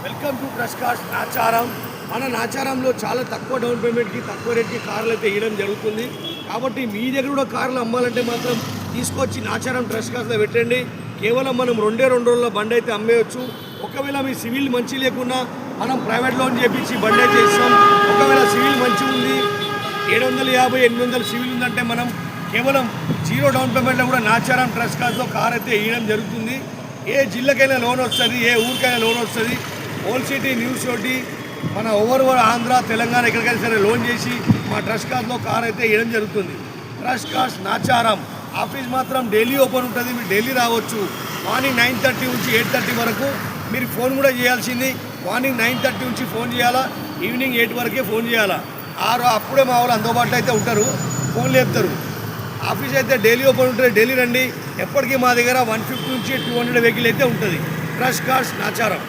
Welcome to trust cars Nacharam. మన నాచారంలో చాలా తక్కువ డౌన్ పేమెంట్కి తక్కువ రేట్కి కార్లు అయితే ఇవ్వడం జరుగుతుంది. కాబట్టి మీ దగ్గర కూడా కార్లు అమ్మాలంటే మాత్రం తీసుకొచ్చి నాచారం ట్రస్ట్ కార్స్లో పెట్టండి. కేవలం మనం 2 రోజుల్లో బండి అయితే అమ్మేయచ్చు. ఒకవేళ మీ సివిల్ మంచి లేకున్నా మనం ప్రైవేట్ లోన్ చేపించి బండి అయితే ఇస్తాం. ఒకవేళ సివిల్ మంచి ఉంది, 750-800 సివిల్ ఉందంటే మనం కేవలం 0 డౌన్ పేమెంట్లో కూడా నాచారం ట్రస్ట్ కార్స్లో కార్ అయితే ఇవ్వడం జరుగుతుంది. ఏ జిల్లాకైనా లోన్ వస్తుంది, ఏ ఊరికైనా లోన్ వస్తుంది. ఓల్డ్ సిటీ, న్యూ సిటీ, మన ఓవర్ ఆంధ్ర, తెలంగాణ ఎక్కడికైనా సరే లోన్ చేసి మా ట్రస్ట్ కార్స్లో కార్ అయితే ఇవ్వడం జరుగుతుంది. ట్రస్ట్ కార్స్ నాచారం ఆఫీస్ మాత్రం డైలీ ఓపెన్ ఉంటుంది. మీరు డైలీ రావచ్చు. మార్నింగ్ 9:30 నుంచి 8:30 వరకు. మీరు ఫోన్ కూడా చేయాల్సింది. మార్నింగ్ 9:30 నుంచి ఫోన్ చేయాలా, ఈవినింగ్ 8 వరకే ఫోన్ చేయాలా. అప్పుడే మా వాళ్ళు అందుబాటులో అయితే ఉంటారు, ఫోన్ లేపుతారు. ఆఫీస్ అయితే డైలీ ఓపెన్ ఉంటుంది. డైలీ రండి. ఎప్పటికీ మా దగ్గర 150 నుంచి 200 వెహికల్ అయితే ఉంటుంది. Trust cars Nacharam.